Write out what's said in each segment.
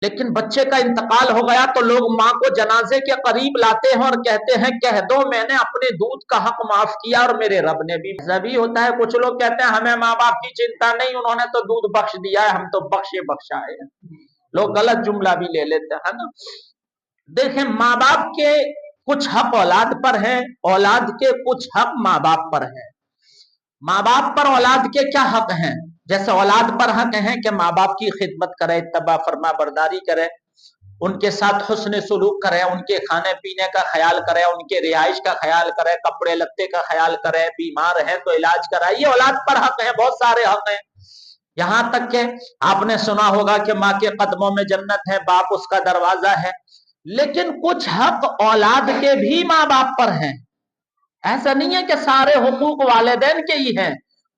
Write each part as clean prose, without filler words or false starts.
लेकिन बच्चे का इंतकाल हो गया तो लोग माँ को जनाजे के करीब लाते हैं और कहते हैं कह दो मैंने अपने दूध का हक माफ किया और मेरे रब ने भी। ऐसा भी होता है, कुछ लोग कहते हैं हमें माँ बाप की चिंता नहीं, उन्होंने तो दूध बख्श दिया है, हम तो बख्शे बख्शाए हैं। लोग गलत जुमला भी ले लेते हैं ना। देखें, माँ बाप के कुछ हक औलाद पर हैं, औलाद के कुछ हक माँ बाप पर हैं। माँ बाप पर औलाद के क्या हक हैं? जैसे औलाद पर हक है कि माँ बाप की खिदमत करे, इत्तबा फरमा बरदारी करे, उनके साथ हुस्न सुलूक करे, उनके खाने पीने का ख्याल करे, उनके रिहाइश का ख्याल करे, कपड़े लत्ते का ख्याल करे, बीमार है तो इलाज कराए। ये औलाद पर हक है, बहुत सारे हक हैं। यहां तक के आपने सुना होगा कि माँ के कदमों में जन्नत है, बाप उसका दरवाजा है। लेकिन कुछ हक औलाद के भी माँ बाप पर हैं। ऐसा नहीं है कि सारे हुकूक वालिदैन के ही हैं,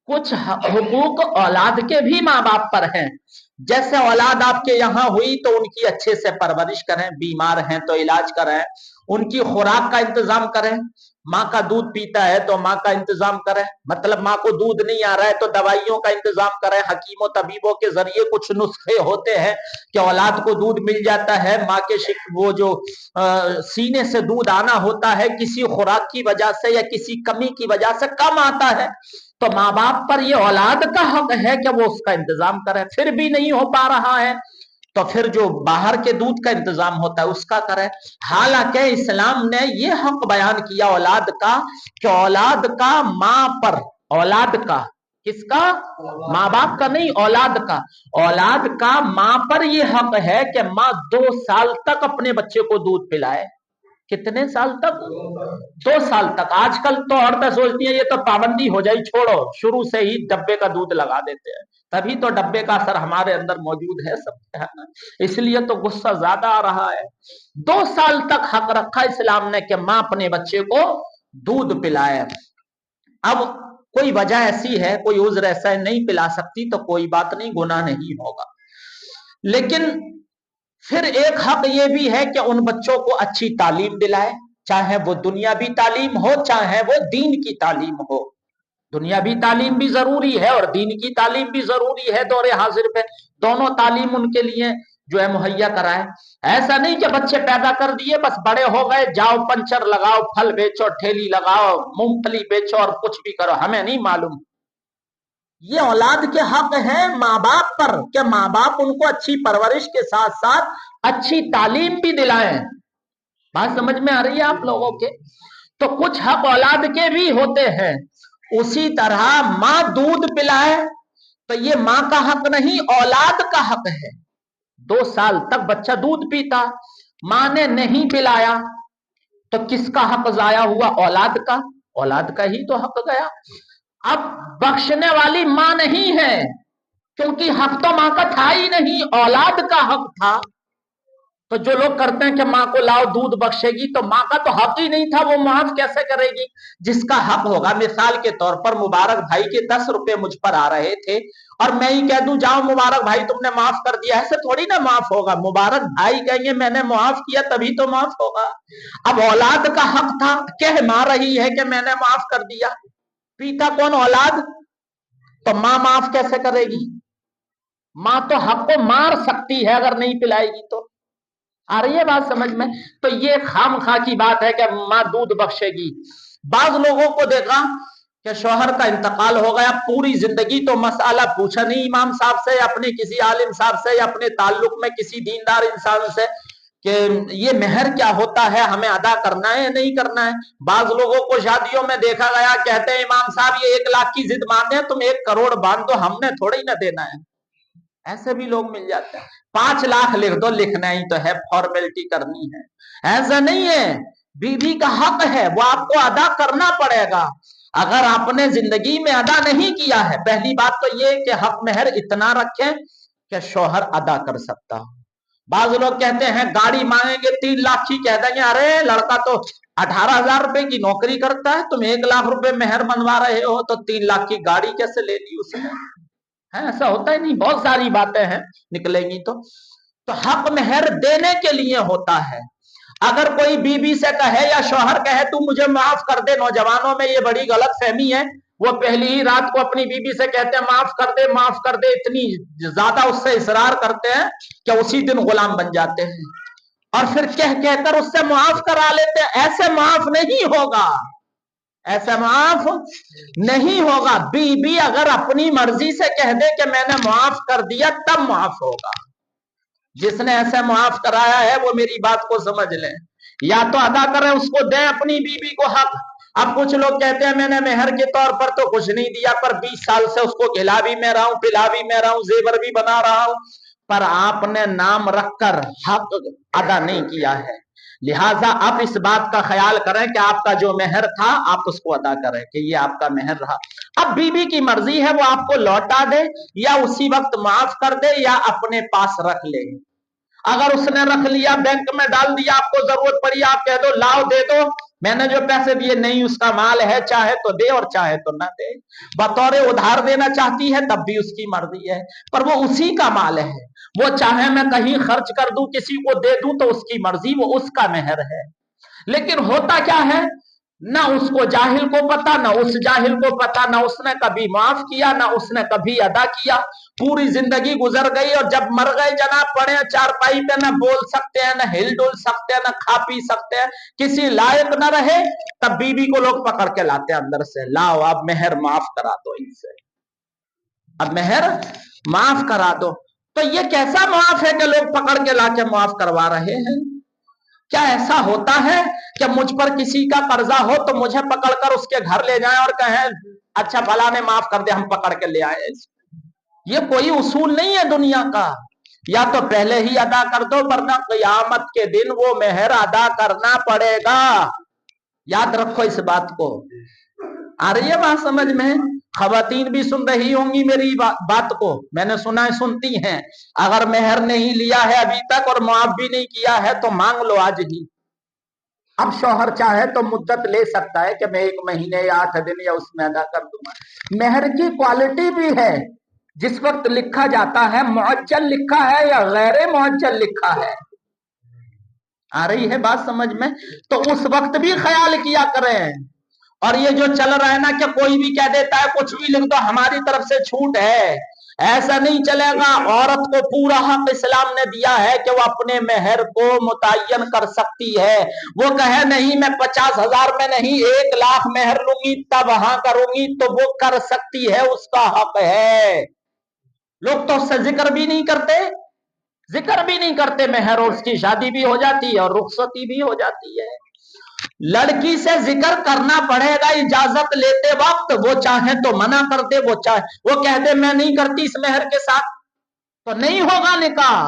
कुछ हुकूक औलाद के भी माँ बाप पर हैं। जैसे औलाद आपके यहाँ हुई तो उनकी अच्छे से परवरिश करें, बीमार हैं तो इलाज कराएं, उनकी खुराक का इंतजाम करें। माँ का दूध पीता है तो माँ का इंतजाम करें, मतलब माँ को दूध नहीं आ रहा है तो दवाइयों का इंतजाम करें। हकीमों तबीबों के जरिए कुछ नुस्खे होते हैं कि औलाद को दूध मिल जाता है। माँ के वो जो सीने से दूध आना होता है किसी खुराक की वजह से या किसी कमी की वजह से कम आता है, तो माँ बाप पर यह औलाद का हक है कि वो उसका इंतजाम करे। फिर भी नहीं हो पा रहा है तो फिर जो बाहर के दूध का इंतजाम होता है उसका करें। हालांकि इस्लाम ने यह हक बयान किया औलाद का कि औलाद का माँ पर, औलाद का किसका? माँ बाप का नहीं, औलाद का। औलाद का माँ पर यह हक है कि माँ 2 साल तक अपने बच्चे को दूध पिलाए। कितने साल तक? 2 साल तक। आजकल तो औरतें सोचती हैं ये तो पाबंदी हो जाए, छोड़ो, शुरू से ही डब्बे का दूध लगा देते हैं। तभी तो डब्बे का असर हमारे अंदर मौजूद है सब, है ना, इसलिए तो गुस्सा ज्यादा आ रहा है। 2 साल तक हक रखा इस्लाम ने कि माँ अपने बच्चे को दूध पिलाए। अब कोई वजह ऐसी है, कोई उज्र ऐसा है नहीं पिला सकती तो कोई बात नहीं, गुनाह नहीं होगा। लेकिन फिर एक हक ये भी है कि उन बच्चों को अच्छी तालीम दिलाए, चाहे वो दुनियावी तालीम हो चाहे वो दीन की तालीम हो। दुनियावी तालीम भी जरूरी है और दीन की तालीम भी जरूरी है। दौरे हाजिर पे दोनों तालीम उनके लिए जो है मुहैया कराए। ऐसा नहीं कि बच्चे पैदा कर दिए बस बड़े हो गए, जाओ पंचर लगाओ, फल बेचो, ठेली लगाओ, मूंगफली बेचो और कुछ भी करो, हमें नहीं मालूम। ये औलाद के हक हैं माँ बाप पर कि माँ बाप उनको अच्छी परवरिश के साथ साथ अच्छी तालीम भी दिलाएं। बात समझ में आ रही है आप लोगों के? तो कुछ हक औलाद के भी होते हैं। उसी तरह माँ दूध पिलाए तो ये माँ का हक नहीं, औलाद का हक है। 2 साल तक बच्चा दूध पीता, माँ ने नहीं पिलाया तो किसका हक जाया हुआ? औलाद का। औलाद का ही तो हक गया। अब बख्शने वाली मां नहीं है, क्योंकि हक तो मां का था ही नहीं, औलाद का हक था। तो जो लोग करते हैं कि मां को लाओ दूध बख्शेगी, तो मां का तो हक ही नहीं था, वो माफ कैसे करेगी? जिसका हक होगा, मिसाल के तौर पर मुबारक भाई के 10 रुपए मुझ पर आ रहे थे और मैं ही कह दूं जाओ मुबारक भाई तुमने माफ कर दिया, ऐसे थोड़ी ना माफ होगा। मुबारक भाई कहेंगे मैंने माफ किया तभी तो माफ होगा। अब औलाद का हक था, कह मां रही है कि मैंने माफ कर दिया, पीता कौन? औलाद। तो मां माफ कैसे करेगी? मां तो हक को मार सकती है अगर नहीं पिलाएगी तो। आ रही है बात समझ में? तो ये खामखा की बात है कि मां दूध बख्शेगी। बाज लोगों को देखा कि शौहर का इंतकाल हो गया, पूरी जिंदगी तो मसाला पूछा नहीं इमाम साहब से, अपने किसी आलिम साहब से या अपने ताल्लुक में किसी दीनदार इंसान से कि ये मेहर क्या होता है, हमें अदा करना है या नहीं करना है। बाज लोगों को शादियों में देखा गया, कहते हैं इमाम साहब ये 1 लाख की जिद मानते हैं, तुम 1 करोड़ बांध दो, हमने थोड़ी ना देना है। ऐसे भी लोग मिल जाते हैं। 5 लाख लिख दो, लिखना ही तो है, फॉर्मेलिटी करनी है। ऐसा नहीं है, बीवी का हक है, वो आपको अदा करना पड़ेगा। अगर आपने जिंदगी में अदा नहीं किया है, पहली बात तो ये कि हक मेहर इतना रखें कि शौहर अदा कर सकता हो। बाज लोग कहते हैं गाड़ी मांगेंगे 3 लाख की, कह देंगे अरे लड़का तो 18,000 रुपए की नौकरी करता है, तुम 1 लाख रुपए मेहर बनवा रहे हो, तो 3 लाख की गाड़ी कैसे ले ली उसने? है ऐसा होता है नहीं, बहुत सारी बातें हैं निकलेंगी तो हक मेहर देने के लिए होता है। अगर कोई बीबी से कहे या शौहर कहे तू मुझे माफ कर दे, नौजवानों में ये बड़ी गलत फहमी है, वो पहली ही रात को अपनी बीबी से कहते हैं माफ कर दे, माफ कर दे, इतनी ज्यादा उससे इसरार करते हैं कि उसी दिन गुलाम बन जाते हैं और फिर कह कहकर उससे माफ करा लेते हैं। ऐसे माफ नहीं होगा, ऐसा माफ नहीं होगा। बीबी अगर अपनी मर्जी से कह दे कि मैंने माफ कर दिया तब माफ होगा। जिसने ऐसे माफ कराया है वो मेरी बात को समझ ले, या तो अदा करें, उसको दें अपनी बीबी को हक। अब कुछ लोग कहते हैं मैंने मेहर के तौर पर तो कुछ नहीं दिया, पर 20 साल से उसको खिला भी मैं रहा हूं, पिला भी मैं रहा हूं, जेवर भी बना रहा हूं, पर आपने नाम रखकर हक अदा नहीं किया है। लिहाजा आप इस बात का ख्याल करें कि आपका जो मेहर था आप उसको अदा करें कि ये आपका मेहर रहा। अब बीबी की मर्जी है वो आपको लौटा दे या उसी वक्त माफ कर दे या अपने पास रख ले। अगर उसने रख लिया, बैंक में डाल दिया, आपको जरूरत पड़ी, आप कह दो लाओ दे दो, मैंने जो पैसे दिए, नहीं उसका माल है, चाहे तो दे और चाहे तो ना दे। बतौर उधार देना चाहती है तब भी उसकी मर्जी है, पर वो उसी का माल है। वो चाहे मैं कहीं खर्च कर दूं, किसी को दे दूं, तो उसकी मर्जी, वो उसका मेहर है। लेकिन होता क्या है, ना उसको जाहिल को पता, ना उस जाहिल को पता, ना उसने कभी माफ किया, ना उसने कभी अदा किया। पूरी जिंदगी गुजर गई और जब मर गए जनाब पड़े चारपाई पे, ना बोल सकते हैं, ना हिल डुल सकते हैं, ना खा पी सकते हैं, किसी लायक ना रहे, तब बीबी को लोग पकड़ के लाते हैं अंदर से, लाओ अब मेहर माफ करा दो इनसे, अब मेहर माफ करा दो। तो ये कैसा माफ है कि लोग पकड़ के लाके माफ करवा रहे हैं? क्या ऐसा होता है कि मुझ पर किसी का कर्जा हो तो मुझे पकड़कर उसके घर ले जाएं और कहें अच्छा फला ने माफ कर दे, हम पकड़ के ले आए? ये कोई उसूल नहीं है दुनिया का। या तो पहले ही अदा कर दो, वरना क़यामत के दिन वो मेहर अदा करना पड़ेगा। याद रखो इस बात को। आ रही है बात समझ में? खवातीन भी सुन रही होंगी मेरी बात को, मैंने सुना है सुनती हैं। अगर मेहर नहीं लिया है अभी तक और माफ भी नहीं किया है तो मांग लो आज ही। अब शौहर चाहे तो मुद्दत ले सकता है कि मैं 1 महीने या 8 दिन या उसमें अदा कर दूंगा। मेहर की क्वालिटी भी है, जिस वक्त लिखा जाता है मुअज्जल लिखा है या गैर मुअज्जल लिखा है। आ रही है बात समझ में? तो उस वक्त भी ख्याल किया करें। और ये जो चल रहा है ना कि कोई भी कह देता है कुछ भी लिख दो, हमारी तरफ से छूट है, ऐसा नहीं चलेगा। औरत को पूरा हक इस्लाम ने दिया है कि वो अपने मेहर को मुतय्यन कर सकती है। वो कहे नहीं मैं 50,000 में नहीं 1 लाख मेहर लूंगी तब हाँ करूंगी, तो वो कर सकती है, उसका हक है। लोग तो उससे जिक्र भी नहीं करते, जिक्र भी नहीं करते मेहर, और उसकी शादी भी हो जाती है और रुखसती भी हो जाती है। लड़की से जिक्र करना पड़ेगा इजाजत लेते वक्त। वो चाहे तो मना कर दे, वो चाहे वो कह दे मैं नहीं करती इस मेहर के साथ, तो नहीं होगा निकाह।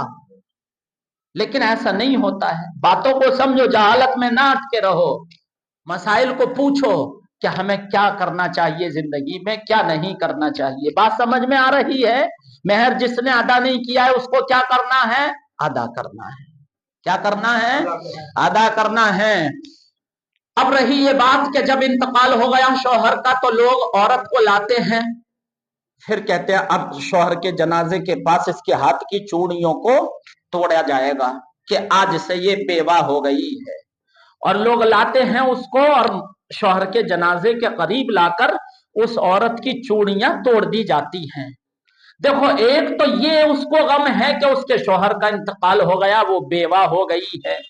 लेकिन ऐसा नहीं होता है। बातों को समझो, जहालत में ना अटके रहो, मसाइल को पूछो कि हमें क्या करना चाहिए जिंदगी में, क्या नहीं करना चाहिए। बात समझ में आ रही है? मेहर जिसने अदा नहीं किया है उसको क्या करना है? अदा करना है। क्या करना है? अदा करना है। अब रही ये बात कि जब इंतकाल हो गया शौहर का तो लोग औरत को लाते हैं, फिर कहते हैं अब शौहर के जनाजे के पास इसके हाथ की चूड़ियों को तोड़ा जाएगा कि आज से ये बेवा हो गई है। और लोग लाते हैं उसको और शौहर के जनाजे के करीब लाकर उस औरत की चूड़ियां तोड़ दी जाती हैं। देखो, एक तो ये उसको गम है कि उसके शौहर का इंतकाल हो गया, वो बेवा हो गई है।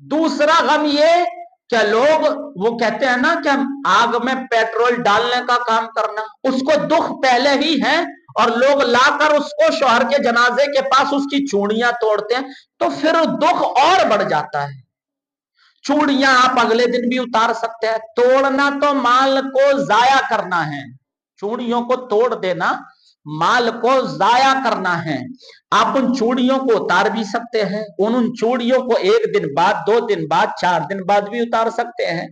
दूसरा गम ये क्या, लोग वो कहते हैं ना कि आग में पेट्रोल डालने का काम करना, उसको दुख पहले ही है और लोग लाकर उसको शौहर के जनाजे के पास उसकी चूड़ियां तोड़ते हैं, तो फिर दुख और बढ़ जाता है। चूड़ियां आप अगले दिन भी उतार सकते हैं, तोड़ना तो माल को जाया करना है। चूड़ियों को तोड़ देना माल को जाया करना है। आप उन चूड़ियों को उतार भी सकते हैं, उन चूड़ियों को 1 दिन बाद, 2 दिन बाद, 4 दिन बाद भी उतार सकते हैं।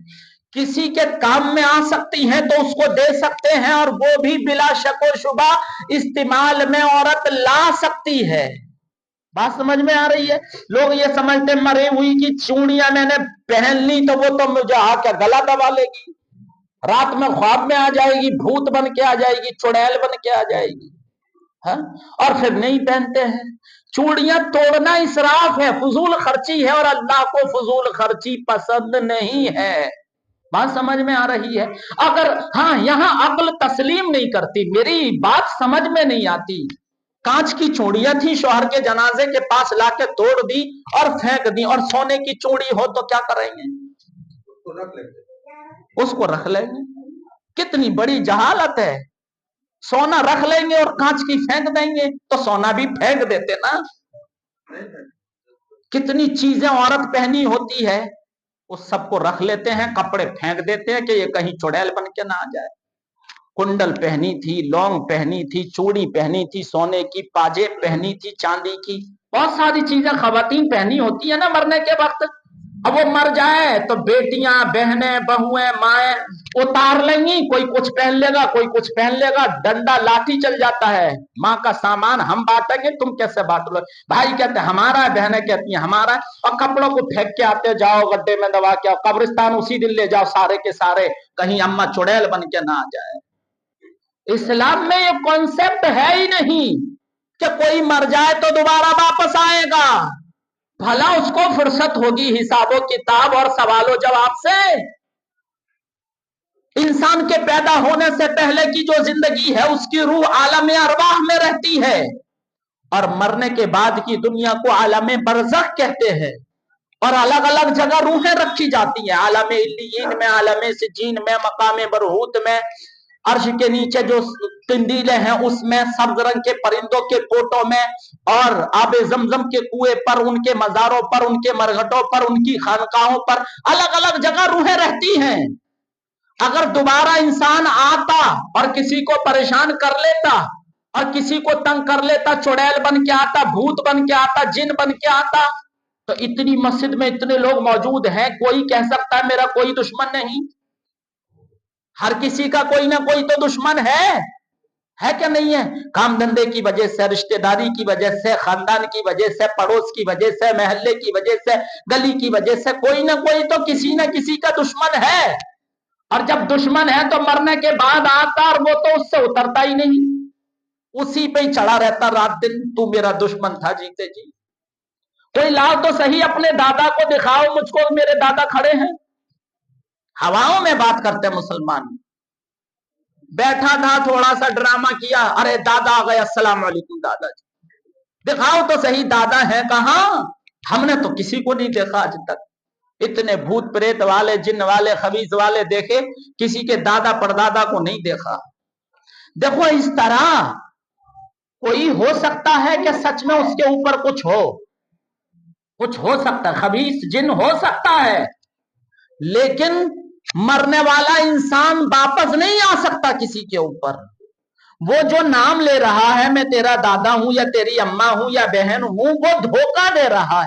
किसी के काम में आ सकती हैं तो उसको दे सकते हैं, और वो भी बिला शक व शुबा इस्तेमाल में औरत ला सकती है। बात समझ में आ रही है? लोग ये समझते मरे हुई की चूड़ियां मैंने पहन ली तो वो तो मुझे आके गला दबा लेगी, रात में ख्वाब में आ जाएगी, भूत बन के आ जाएगी, चुड़ैल बन के आ जाएगी। हाँ? और फिर नहीं पहनते हैं। चूड़ियां तोड़ना इसराफ है, फजूल खर्ची है, और अल्लाह को फजूल खर्ची पसंद नहीं है। बात समझ में आ रही है? अगर हाँ यहां अक्ल तस्लीम नहीं करती, मेरी बात समझ में नहीं आती। कांच की चूड़ियां थी, शौहर के जनाजे के पास लाके तोड़ दी और फेंक दी, और सोने की चूड़ी हो तो क्या करेंगे? उसको रख लेंगे। कितनी बड़ी जहालत है। सोना रख लेंगे और कांच की फेंक देंगे, तो सोना भी फेंक देते ना। कितनी चीजें औरत पहनी होती है, उस सबको रख लेते हैं, कपड़े फेंक देते हैं कि ये कहीं चुड़ैल बन के ना आ जाए। कुंडल पहनी थी, लौंग पहनी थी, चूड़ी पहनी थी, सोने की पाजेब पहनी थी, चांदी की, बहुत सारी चीजें खवातीन पहनी होती है ना मरने के वक्त। अब वो मर जाए तो बेटियां, बहनें, बहुएं, माएं उतार लेंगी, कोई कुछ पहन लेगा, कोई कुछ पहन लेगा, डंडा लाठी चल जाता है। माँ का सामान हम बांटेंगे, तुम कैसे बांट लो? भाई कहते हमारा है, बहनें कहती हैं हमारा है, और कपड़ों को फेंक के आते जाओ, गड्ढे में दबा के आओ, कब्रिस्तान उसी दिन ले जाओ सारे के सारे, कहीं अम्मा चुड़ैल बन के ना आ जाए। इस्लाम में ये कॉन्सेप्ट है ही नहीं कि कोई मर जाए तो दोबारा वापस आएगा। भला उसको फुर्सत होगी हिसाबो किताब और सवालों जवाब से? इंसान के पैदा होने से पहले की जो जिंदगी है उसकी रूह आलम अरवाह में रहती है, और मरने के बाद की दुनिया को आलम बरज़ख कहते हैं, और अलग अलग जगह रूहें रखी जाती हैं। आलम इल्लियीन में, आलम सिजीन में, मकाम बरहूत में, अर्श के नीचे जो कंदीले हैं उसमें, सब्ज रंग के परिंदों के पोटों में, और आबे जमजम के कुएं पर, उनके मजारों पर, उनके मरघटों पर, उनकी खानकाहों पर अलग अलग जगह रूहें रहती हैं। अगर दोबारा इंसान आता और किसी को परेशान कर लेता और किसी को तंग कर लेता, चुड़ैल बन के आता, भूत बन के आता, जिन बन के आता, तो इतनी मस्जिद में इतने लोग मौजूद हैं, कोई कह सकता है मेरा कोई दुश्मन नहीं? हर किसी का कोई ना कोई तो दुश्मन है क्या नहीं है? काम धंधे की वजह से, रिश्तेदारी की वजह से, खानदान की वजह से, पड़ोस की वजह से, महल्ले की वजह से, गली की वजह से, कोई ना कोई तो किसी ना किसी का दुश्मन है। और जब दुश्मन है तो मरने के बाद आता, और वो तो उससे उतरता ही नहीं, उसी पे ही चढ़ा रहता रात दिन, तू मेरा दुश्मन था जीते जी। कोई लाओ तो सही अपने दादा को दिखाओ मुझको, मेरे दादा खड़े हैं। हवाओं में बात करते मुसलमान। बैठा था, थोड़ा सा ड्रामा किया, अरे दादा आ गए, अस्सलाम वालेकुम दादाजी, दिखाओ तो सही दादा है कहां? हमने तो किसी को नहीं देखा आज तक। इतने भूत प्रेत वाले, जिन वाले, खबीस वाले देखे, किसी के दादा परदादा को नहीं देखा। देखो इस तरह कोई हो सकता है कि सच में उसके ऊपर कुछ हो सकता है, खबीस जिन हो सकता है, लेकिन मरने वाला इंसान वापस नहीं आ सकता किसी के ऊपर। वो जो नाम ले रहा है, मैं तेरा दादा हूं या तेरी अम्मा हूं या बहन हूं, वो धोखा दे रहा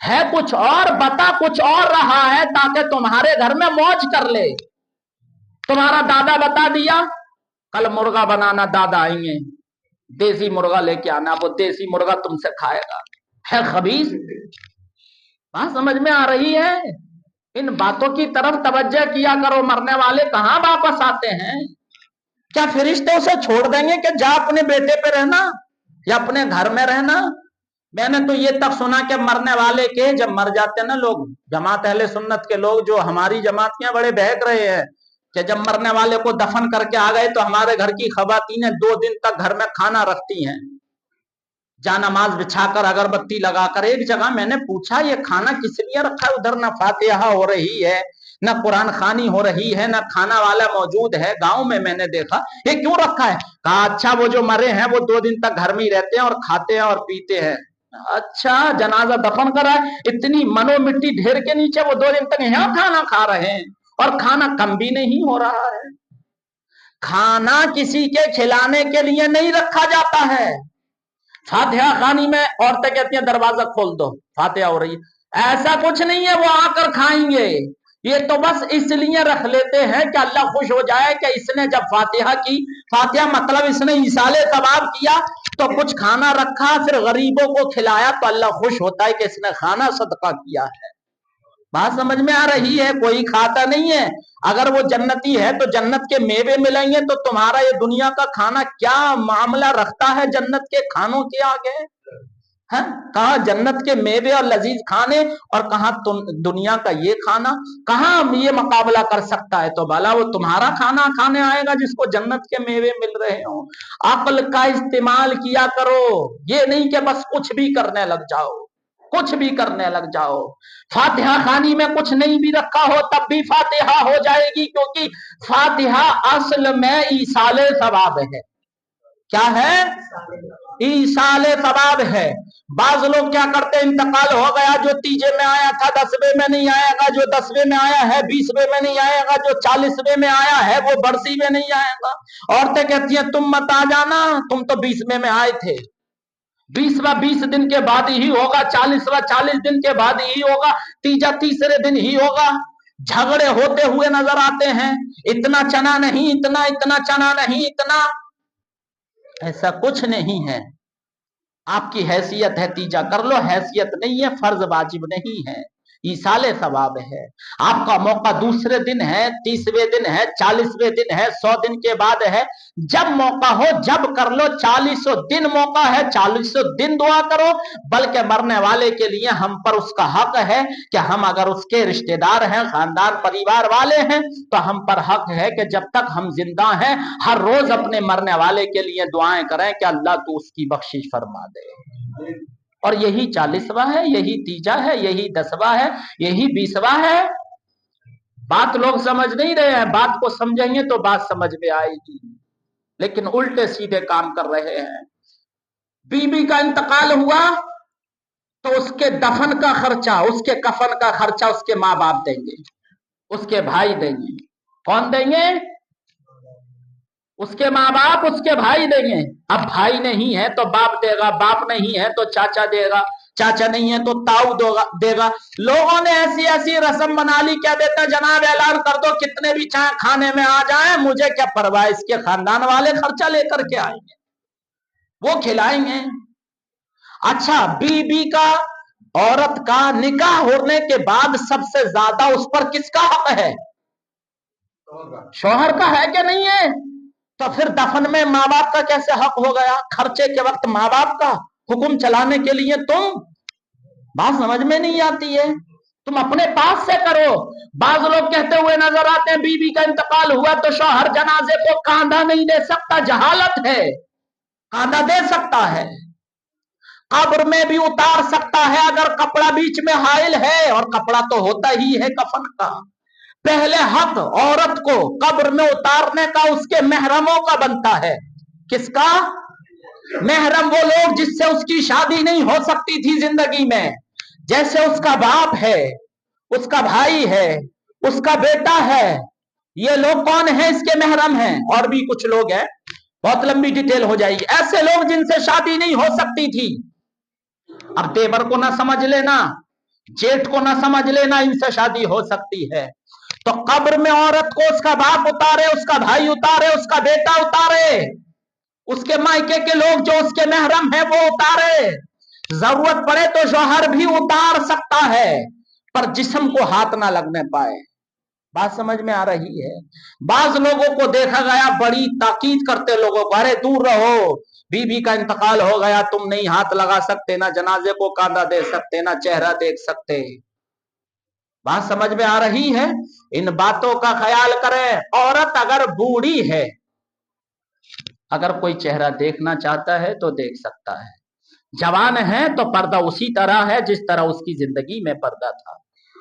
है कुछ और, बता कुछ और रहा है, ताकि तुम्हारे घर में मौज कर ले। तुम्हारा दादा बता दिया कल मुर्गा बनाना, दादा आएंगे, देसी मुर्गा लेके आना, वो देसी मुर्गा तुमसे खाएगा। है खबीस। बात समझ में आ रही है? इन बातों की तरफ तवज्जो किया करो। मरने वाले कहां वापस आते हैं? क्या फरिश्ते उसे छोड़ देंगे कि जा अपने बेटे पे रहना या अपने घर में रहना? मैंने तो ये तक सुना कि मरने वाले के जब मर जाते हैं ना लोग, जमात अहले सुन्नत के लोग जो हमारी जमात के बड़े बहक रहे हैं कि जब मरने वाले को दफन करके आ गए तो हमारे घर की खवातीनें 2 दिन तक घर में खाना रखती हैं, जानमाज बिछाकर, अगरबत्ती लगाकर। एक जगह मैंने पूछा ये खाना किस लिए रखा है? उधर न फातिहा हो रही है, न कुरान खानी हो रही है, न खाना वाला मौजूद है। गांव में मैंने देखा, ये क्यों रखा है? कहा अच्छा वो जो मरे हैं वो 2 दिन तक घर में ही रहते हैं और खाते हैं और पीते हैं। अच्छा, जनाजा दफन करा है, इतनी मनो मिट्टी ढेर के नीचे वो 2 दिन तक यहाँ खाना खा रहे हैं, और खाना कम भी नहीं हो रहा है। खाना किसी के खिलाने के लिए नहीं रखा जाता है। फातिहा खानी में औरतें कहती हैं दरवाजा खोल दो, फातिहा हो रही है, ऐसा कुछ नहीं है वो आकर खाएंगे। ये तो बस इसलिए रख लेते हैं कि अल्लाह खुश हो जाए कि इसने जब फातिहा की, फातिहा मतलब इसने इसाले सवाब किया, तो कुछ खाना रखा, फिर गरीबों को खिलाया, तो अल्लाह खुश होता है कि इसने खाना सदका किया है। बात समझ में आ रही है? कोई खाता नहीं है। अगर वो जन्नती है तो जन्नत के मेवे मिलेंगे, तो तुम्हारा ये दुनिया का खाना क्या मामला रखता है जन्नत के खानों के आगे? है? कहा जन्नत के मेवे और लजीज खाने और कहा दुनिया का ये खाना, कहा ये मुकाबला कर सकता है? तो भला वो तुम्हारा खाना खाने आएगा जिसको जन्नत के मेवे मिल रहे हो। अक्ल का इस्तेमाल किया करो, ये नहीं कि बस कुछ भी करने लग जाओ, कुछ भी करने लग जाओ। फातिहा खानी में कुछ नहीं भी रखा हो तब भी फातिहा हो जाएगी, क्योंकि फातिहा असल में ईसाले सवाब है। क्या है? ईसाले सवाब है। बाज लोग क्या करते हैं, इंतकाल हो गया, जो तीजे में आया था 10वें में नहीं आएगा, जो 10वें में आया है 20वें में नहीं आएगा, जो 40वें में आया है वो बरसी में नहीं आएगा। औरतें कहती हैं तुम मत आ जाना, तुम तो 20वें में आए थे। 20वां 20 दिन के बाद ही होगा, 40वां 40 दिन के बाद ही होगा, तीजा तीसरे दिन ही होगा। झगड़े होते हुए नजर आते हैं, इतना चना नहीं, इतना इतना चना नहीं, इतना। ऐसा कुछ नहीं है। आपकी हैसियत है तीजा कर लो, हैसियत नहीं है, फर्ज वाजिब नहीं है, ईसाले सवाब है। आपका मौका दूसरे दिन है, 30वें दिन है, 40वें दिन है, 100 दिन के बाद है, जब मौका हो जब कर लो। 40 दिन मौका है, 40 दिन दुआ करो। बल्कि मरने वाले के लिए हम पर उसका हक है कि हम अगर उसके रिश्तेदार हैं, खानदान परिवार वाले हैं, तो हम पर हक है कि जब तक हम जिंदा हैं हर रोज अपने मरने वाले के लिए दुआएं करें कि अल्लाह तू उसकी बख्शिश फरमा दे। और यही 40वां है, यही तीजा है, यही 10वां है, यही 20वां है। बात लोग समझ नहीं रहे हैं, बात को समझेंगे तो बात समझ में आएगी, लेकिन उल्टे सीधे काम कर रहे हैं। बीबी का इंतकाल हुआ तो उसके दफन का खर्चा, उसके कफन का खर्चा उसके माँ बाप देंगे, उसके भाई देंगे। कौन देंगे? उसके माँ बाप, उसके भाई देंगे। अब भाई नहीं है तो बाप देगा, बाप नहीं है तो चाचा देगा, चाचा नहीं है तो ताऊ देगा। लोगों ने ऐसी ऐसी रस्म बना ली, क्या देता जनाब ऐलान कर दो कितने भी चाहे खाने में आ जाए, मुझे क्या परवाह, इसके खानदान वाले खर्चा लेकर के आएंगे, वो खिलाएंगे। अच्छा, बीबी का, औरत का निकाह होने के बाद सबसे ज्यादा उस पर किसका हक है? शौहर का है क्या नहीं है? तो फिर दफन में माँ बाप का कैसे हक हो गया? खर्चे के वक्त माँ बाप का हुक्म चलाने के लिए तुम, बात समझ में नहीं आती है। तुम अपने पास से करो। बाज लोग कहते हुए नजर आते हैं बीबी का इंतकाल हुआ तो शौहर जनाजे को कांधा नहीं दे सकता, जहालत है। कांधा दे सकता है, कब्र में भी उतार सकता है अगर कपड़ा बीच में हाइल है, और कपड़ा तो होता ही है कफन का। पहले हक औरत को कब्र में उतारने का उसके महरमों का बनता है। किसका? महरम वो लोग जिससे उसकी शादी नहीं हो सकती थी जिंदगी में, जैसे उसका बाप है, उसका भाई है, उसका बेटा है। ये लोग कौन है? इसके महरम हैं। और भी कुछ लोग हैं, बहुत लंबी डिटेल हो जाएगी। ऐसे लोग जिनसे शादी नहीं हो सकती थी। अब देवर को ना समझ लेना, जेठ को ना समझ लेना, इनसे शादी हो सकती है। तो कब्र में औरत को उसका बाप उतारे, उसका भाई उतारे, उसका बेटा उतारे, उसके मायके के लोग जो उसके महरम है वो उतारे। जरूरत पड़े तो शौहर भी उतार सकता है, पर जिस्म को हाथ ना लगने पाए। बात समझ में आ रही है? बाज लोगों को देखा गया बड़ी ताकीद करते लोगों को, अरे दूर रहो, बीबी का इंतकाल हो गया, तुम नहीं हाथ लगा सकते, ना जनाजे को कांधा दे सकते, ना चेहरा देख सकते। बात समझ में आ रही है? इन बातों का ख्याल करें। औरत अगर बूढ़ी है, अगर कोई चेहरा देखना चाहता है तो देख सकता है। जवान है तो पर्दा उसी तरह है जिस तरह उसकी जिंदगी में पर्दा था।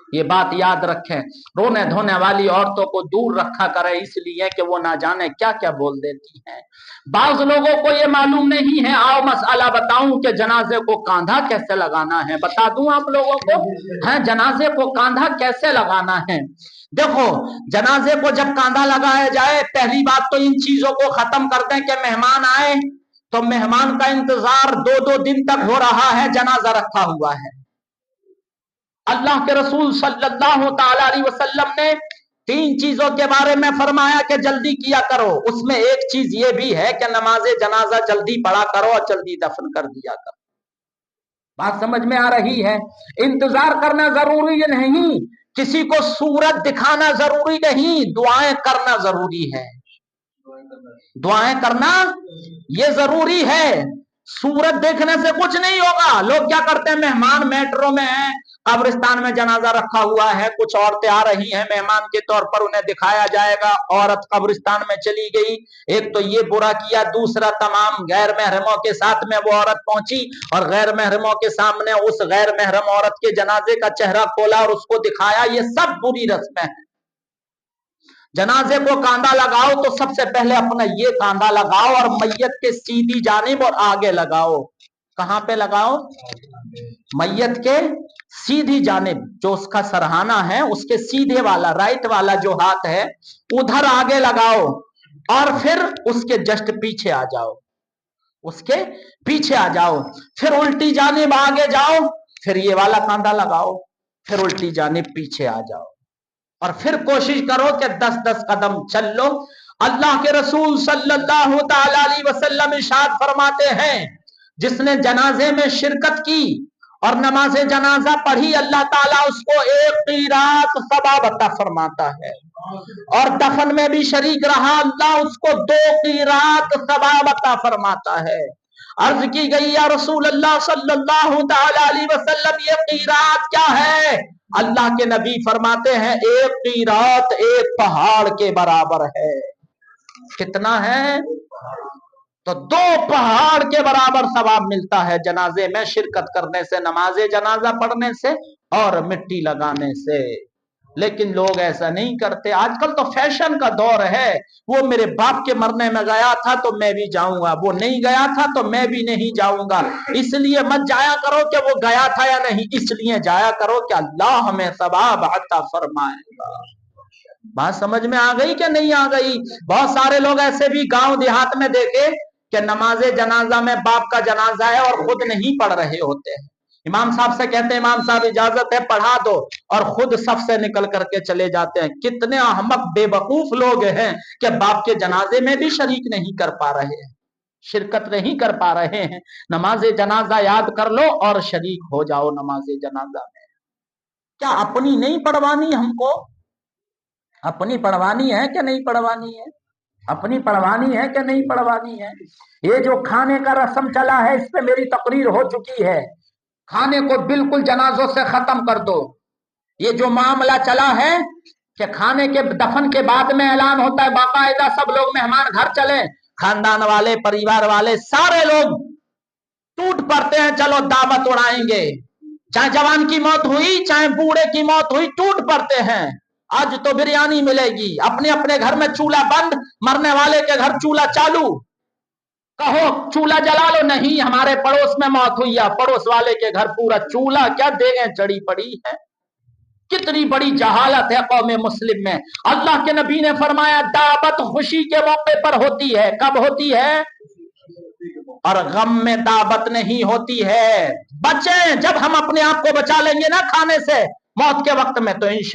ये बात याद रखें। रोने धोने वाली औरतों को दूर रखा करें, इसलिए कि वो ना जाने क्या क्या बोल देती हैं। बाज लोगों को ये मालूम नहीं है। आओ मसला बताऊं कि जनाजे को कांधा कैसे लगाना है, बता दूं आप लोगों को। है, जनाजे को कांधा कैसे लगाना है। देखो, जनाजे को जब कांधा लगाया जाए, पहली बात तो इन चीजों को खत्म कर दें कि मेहमान आए तो मेहमान का इंतजार 2-2 दिन तक हो रहा है, जनाजा रखा हुआ है। अल्लाह के रसूल सल्लल्लाहु ताला अलैहि वसल्लम ने 3 चीजों के बारे में फरमाया कि जल्दी किया करो। उसमें एक चीज ये भी है कि नमाजे जनाजा जल्दी पढ़ा करो और जल्दी दफन कर दिया करो। बात समझ में आ रही है? इंतजार करना जरूरी नहीं, किसी को सूरत दिखाना जरूरी नहीं, दुआएं करना जरूरी है। दुआएं करना ये जरूरी है। सूरत देखने से कुछ नहीं होगा। लोग क्या करते हैं, मेहमान मेट्रो में हैं, कब्रिस्तान में जनाजा रखा हुआ है, कुछ औरतें आ रही हैं मेहमान के तौर पर, उन्हें दिखाया जाएगा, औरत कब्रिस्तान में चली गई। एक तो ये बुरा किया, दूसरा तमाम गैर महरमों के साथ में वो औरत पहुंची और गैर महरमों के सामने उस गैर महरम औरत के जनाजे का चेहरा खोला और उसको दिखाया। ये सब बुरी रस्में हैं। जनाजे को कांधा लगाओ तो सबसे पहले अपना ये कांधा लगाओ और मैयत के सीधी जानिब और आगे लगाओ। कहां पे लगाओ? मैयत के सीधी जानिब, जो उसका सरहाना है उसके सीधे वाला, राइट वाला जो हाथ है उधर आगे लगाओ और फिर उसके जस्ट पीछे आ जाओ, उसके पीछे आ जाओ। फिर उल्टी जानिब आगे जाओ, फिर ये वाला कांधा लगाओ, फिर उल्टी जानिब पीछे आ जाओ और फिर कोशिश करो कि 10-10 कदम चल लो। अल्लाह के रसूल सल्लल्लाहु तआला अलैहि वसल्लम इरशाद फरमाते हैं, जिसने जनाजे में शिरकत की और नमाज जनाजा पढ़ी, अल्लाह ताला उसको 1 क़ीरात सवाब अता फरमाता है, और दफन में भी शरीक रहा, अल्लाह उसको 2 क़ीरात सवाब अता फरमाता है। अर्ज की गई, या रसूल अल्लाह सल्लल्लाहु तआला अलैहि वसल्लम, ये क़ीरात क्या है? अल्लाह के नबी फरमाते हैं, 1 क़ीरात 1 पहाड़ के बराबर है। कितना है? तो 2 पहाड़ के बराबर सवाब मिलता है जनाजे में शिरकत करने से, नमाजे जनाजा पढ़ने से और मिट्टी लगाने से। लेकिन लोग ऐसा नहीं करते। आजकल तो फैशन का दौर है, वो मेरे बाप के मरने में गया था तो मैं भी जाऊंगा, वो नहीं गया था तो मैं भी नहीं जाऊंगा। इसलिए मत जाया करो कि वो गया था या नहीं, इसलिए जाया करो कि अल्लाह हमें सवाब अता फरमाएगा। बात समझ में आ गई कि नहीं आ गई? बहुत सारे लोग ऐसे भी गांव देहात में देखे कि नमाजे जनाजा में बाप का जनाजा है और खुद नहीं पढ़ रहे होते हैं। इमाम साहब से कहते हैं, इमाम साहब इजाजत है पढ़ा दो, और खुद सफ से निकल करके चले जाते हैं। कितने अहमक बेवकूफ लोग हैं कि बाप के जनाजे में भी शरीक नहीं कर पा रहे हैं, शिरकत नहीं कर पा रहे हैं। नमाजे जनाजा याद कर लो और शरीक हो जाओ नमाजे जनाजा में। क्या अपनी नहीं पढ़वानी हमको? अपनी पढ़वानी है कि नहीं पढ़वानी है? अपनी पढ़वानी है कि नहीं पढ़वानी है? ये जो खाने का रस्म चला है, इस पे मेरी तकरीर हो चुकी है। खाने को बिल्कुल जनाजों से खत्म कर दो। ये जो मामला चला है कि खाने के दफन के बाद में ऐलान होता है, बाकायदा सब लोग मेहमान घर चले, खानदान वाले, परिवार वाले सारे लोग टूट पड़ते हैं, चलो दावत उड़ाएंगे। चाहे जवान की मौत हुई, चाहे बूढ़े की मौत हुई, टूट पड़ते हैं। आज तो बिरयानी मिलेगी। अपने अपने घर में चूल्हा बंद, मरने वाले के घर चूल्हा चालू। कहो चूल्हा जला लो, नहीं हमारे पड़ोस में मौत हुई है, पड़ोस वाले के घर पूरा चूल्हा क्या देखें चढ़ी पड़ी है। कितनी बड़ी जहालत है कौम मुस्लिम में। अल्लाह के नबी ने फरमाया, दावत खुशी के मौके पर होती है। कब होती है? और गम में दावत नहीं होती है। बचें, जब हम अपने आप को बचा लेंगे ना खाने से मौत के वक्त में, तो इंशाअल्लाह